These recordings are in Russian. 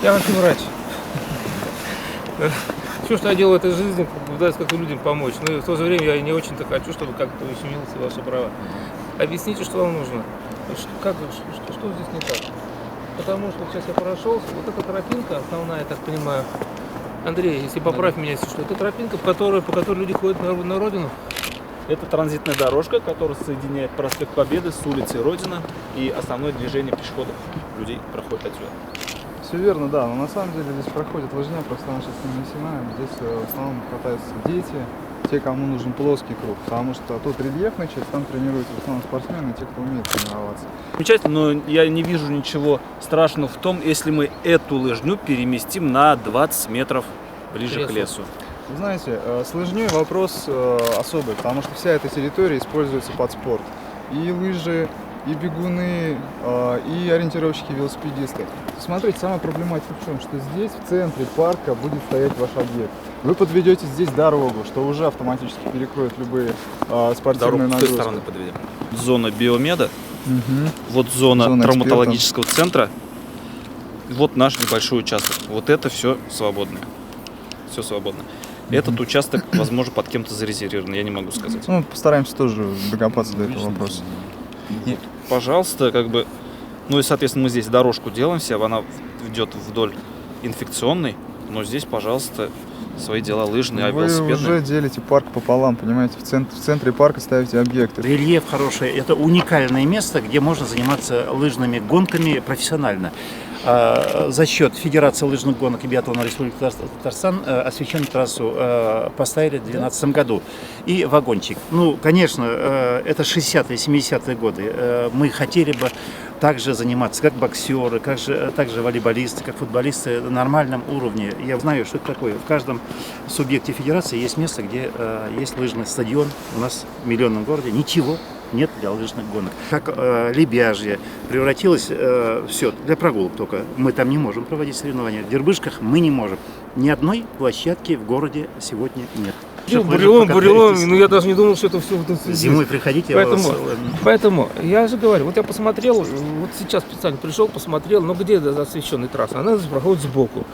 Я вообще врач. Все, что я делаю в этой жизни, пытаюсь как-то людям помочь. Но в то же время я не очень-то хочу, чтобы как-то ущемилось ваши права. Объясните, что вам нужно. Что здесь не так? Потому что сейчас я прошел, вот эта тропинка основная, я так понимаю. Андрей, если поправь меня, если что, это тропинка, по которой люди ходят на родину. Это транзитная дорожка, которая соединяет проспект Победы с улицей Родина, и основное движение пешеходов людей проходит отсюда. Все верно, да, но на самом деле здесь проходит лыжня, просто она сейчас не снимаем. Здесь в основном катаются дети, те, кому нужен плоский круг, потому что тут рельефная часть, там тренируются в основном спортсмены и те, кто умеет тренироваться. Замечательно, но я не вижу ничего страшного в том, если мы эту лыжню переместим на 20 метров ближе к лесу. Вы знаете, с лыжней вопрос особый, потому что вся эта территория используется под спорт. И лыжи, и бегуны, и ориентировщики-велосипедисты. Смотрите, самая проблематика в чем, что здесь, в центре парка, будет стоять ваш объект. Вы подведете здесь дорогу, что уже автоматически перекроет любые спортивные нагрузки. С той стороны подведем. Зона биомеда, вот зона травматологического центра, вот наш небольшой участок. Вот это все свободно. Все свободно. Этот участок, возможно, под кем-то зарезервирован, я не могу сказать. Ну, постараемся тоже докопаться до этого вопроса. Вот, пожалуйста, ну и, соответственно, мы здесь дорожку делаем, она идет вдоль инфекционной, но здесь, пожалуйста, свои дела лыжные, велосипедные. Вы уже делите парк пополам, понимаете, в центре парка ставите объекты. Рельеф хороший, это уникальное место, где можно заниматься лыжными гонками профессионально. За счет Федерации лыжных гонок и биатлона Республики Татарстан освещенную трассу поставили в 2012 году. И вагончик. Ну, конечно, это 60-е, 70-е годы. Мы хотели бы также заниматься, как боксеры, также волейболисты, как футболисты на нормальном уровне. Я знаю, что это такое. В каждом субъекте федерации есть место, где есть лыжный стадион. У нас в миллионном городе ничего нет для лыжных гонок. Как Лебяжье превратилось все для прогулок только. Мы там не можем проводить соревнования. В Дербышках мы не можем. Ни одной площадки в городе сегодня нет. Бурелом, ну я даже не думал, что это все вот это зимой приходите. Поэтому я же говорю, вот я посмотрел, вот сейчас специально пришел, посмотрел, но где освещенная трасса? Она проходит сбоку.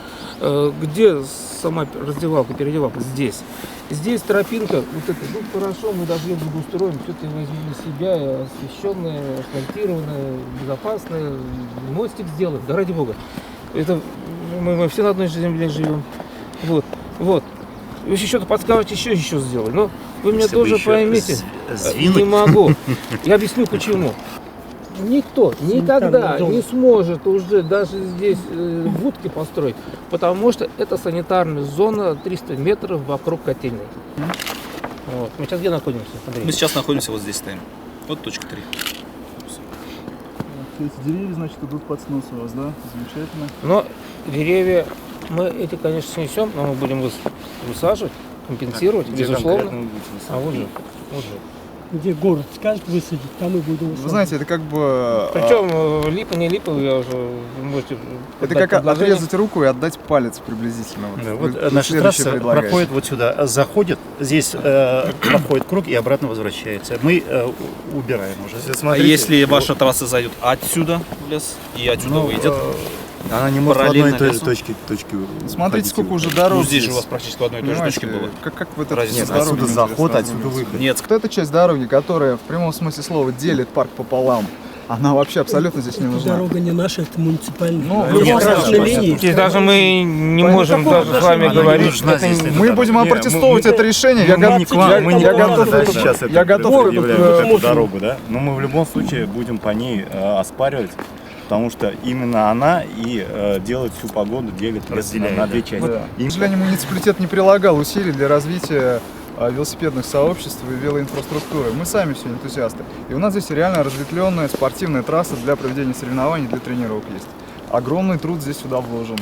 Где сама раздевалка, переодевалка? Здесь. Здесь тропинка, вот это, ну хорошо, мы даже ее благоустроим, все это возьмем на себя, освещенная, асфальтированная, безопасная, мостик сделаем, да ради бога. Это мы все на одной земле живем. Вот. Вы еще что-то подскажете, еще сделать. Но вы меня тоже поймите. Не могу. Я объясню почему. Никто никогда не сможет уже даже здесь будки построить, потому что это санитарная зона 300 метров вокруг котельной. Вот. Мы сейчас где находимся, Андрей? Мы сейчас находимся вот здесь стоим. Вот точка 3. Эти деревья, значит, идут под снос у вас, да? Замечательно. Но деревья мы эти, конечно, снесем, но мы будем высаживать, компенсировать, безусловно. А вот же. Где город скажет высадить, там и будем высаживать. Вы знаете, это как бы... Причем липа, не липа, я уже можете... Это как отрезать руку и отдать палец приблизительно. Вот наша трасса проходит вот сюда, заходит, здесь проходит круг и обратно возвращается. Мы убираем уже. Смотрите, а если ваша трасса зайдет отсюда в лес и отсюда выйдет? Она не может в одной и той же точке. Смотрите, сколько уже дорог. Ну, здесь же у вас практически в одной и той же точке было. Как вот это Разница. Отсюда заход, отсюда выход. Нет. Вот эта часть дороги, которая в прямом смысле слова делит парк пополам, она вообще абсолютно здесь не нужна. Дорога не наша, это муниципальная. Здесь даже мы не можем даже с вами говорить. Мы будем опротестовывать это решение. Я готов эту дорогу, да? Но мы в любом случае будем по ней оспаривать. Потому что именно она и делает всю погоду, делит на две части. Да. К сожалению, муниципалитет не прилагал усилий для развития велосипедных сообществ и велоинфраструктуры. Мы сами все энтузиасты. И у нас здесь реально разветвленная спортивная трасса для проведения соревнований, для тренировок есть. Огромный труд здесь сюда вложен.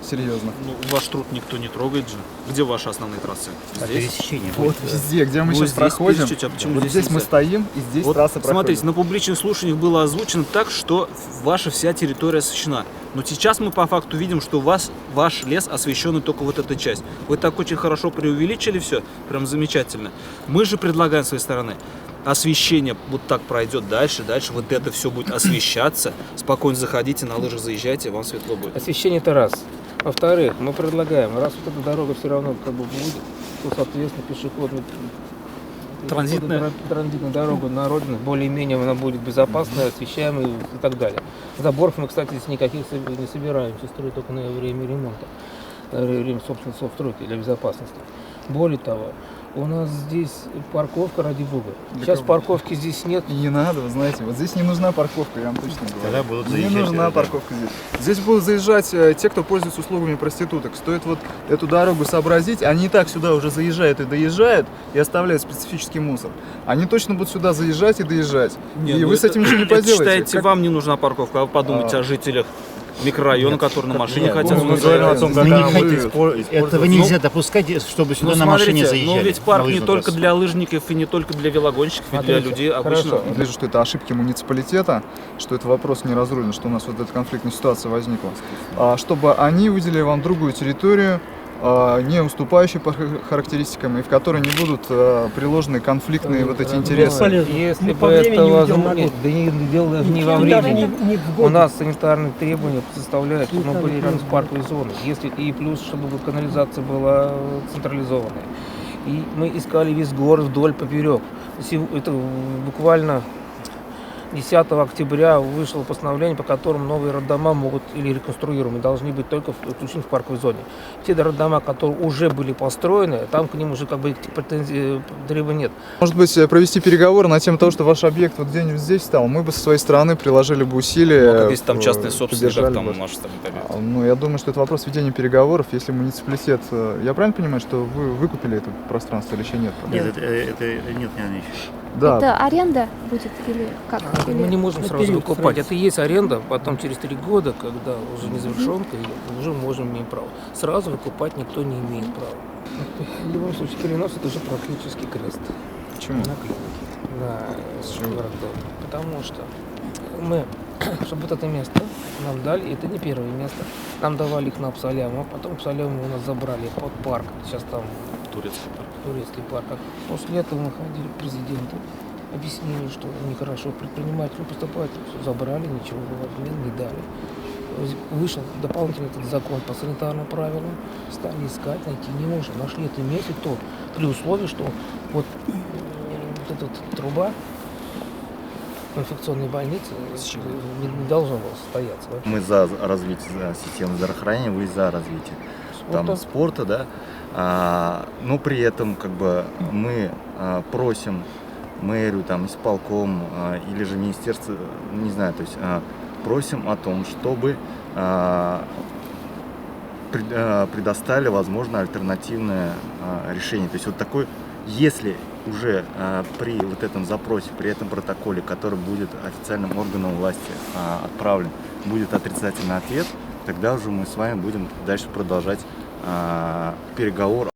Серьезно. Ну, ваш труд никто не трогает же. Где ваши основные трассы? Здесь? Пересечение. Вот везде, где мы сейчас проходим. Вот здесь мы стоим, и здесь трасса проходит. Смотрите, на публичных слушаниях было озвучено так, что ваша вся территория освещена. Но сейчас мы по факту видим, что ваш лес освещен только вот эта часть. Вы так очень хорошо преувеличили все, прям замечательно. Мы же предлагаем с своей стороны освещение вот так пройдет дальше, вот это все будет освещаться, спокойно заходите, на лыжах заезжайте, вам светло будет. Освещение это раз. Во-вторых, мы предлагаем, раз вот эта дорога все равно как бы будет, то, соответственно, пешеходная Транзитная дорога на родину, более-менее она будет безопасная, освещаемая и так далее. Заборов мы, кстати, здесь никаких не собираемся строить только на время ремонта, время собственной совстройки для безопасности. Более того, у нас здесь парковка, ради бога. Сейчас парковки здесь нет. И не надо, вы знаете, вот здесь не нужна парковка, я вам точно говорю. Тогда будут Не заезжать, нужна да. парковка здесь. Здесь будут заезжать те, кто пользуется услугами проституток. Стоит вот эту дорогу сообразить, они и так сюда уже заезжают и доезжают, и оставляют специфический мусор. Они точно будут сюда заезжать и доезжать. И вы с этим ничего не поделаете. Считаете, Как- вам не нужна парковка, а вы подумайте о жителях микрорайона, которые на машине хотят. ну, Мы мы говорим о том, здесь как не она будет хотим. использоваться. Этого нельзя допускать, чтобы сюда на машине заезжали. но ведь парк на не лыжную только трассу. для лыжников и не только для велогонщиков, и для Смотрите, людей обычно. хорошо. Вижу, что это ошибки муниципалитета, что это вопрос не разрулен, что у нас вот эта конфликтная ситуация возникла. Чтобы они выделили вам другую территорию, не уступающую по характеристикам, и в которой не будут приложены конфликтные вот эти интересы. Полезно. Если Мы бы по времени это уйдем возможно, на нет, год. да дело даже не во Даже времени. не в У год. нас санитарные требования составляют, чтобы мы были рядом с Санитарные парковой зоной. Если и плюс, чтобы вот канализация была централизованная. И мы искали весь город вдоль поперек. Это буквально 10 октября вышло постановление, по которому новые роддома могут или реконструируемые должны быть только включены в парковой зоне. Те роддома, которые уже были построены, там к ним уже как бы претензий, требований нет. Может быть, провести переговоры на тему того, что ваш объект вот где-нибудь здесь стал, мы бы со своей стороны приложили бы усилия. Ну, как если там частные собственники, как поддержали там бы. наша страна победит. Ну, я думаю, что это вопрос ведения переговоров. Если муниципалитет... Я правильно понимаю, что вы выкупили это пространство или еще нет? Нет, это нет, не еще. Да. Это аренда будет или как? Мы не можем на сразу период выкупать. строительства. Это и есть аренда, потом через 3 года, когда уже не завершенка, уже можем иметь право. Сразу выкупать никто не имеет права. В любом случае, перенос это уже практически крест Почему? на клинике, на городок. Потому что мы, чтобы вот это место нам дали, это не первое место. Нам давали их на Апсаляму, а потом Апсаляму у нас забрали под парк. Сейчас там Турецкий парк. турецкий парк. После этого мы ходили к президенту, объяснили, что нехорошо предприниматели поступают, все забрали, ничего в обмен не дали. Вышел дополнительный этот закон по санитарным правилам, стали искать, найти не можем. Нашли это место, то при условии, что вот эта вот труба инфекционной больницы не должна была состояться вообще. Мы за развитие системы здравоохранения, вы за развитие там спорта, да. Но при этом как бы мы просим мэрию, там, исполком или же министерство, не знаю, то есть просим о том, чтобы предоставили, возможно, альтернативное решение. То есть вот такой, если уже при вот этом запросе, при этом протоколе, который будет официальным органом власти отправлен, будет отрицательный ответ, тогда уже мы с вами будем дальше продолжать переговор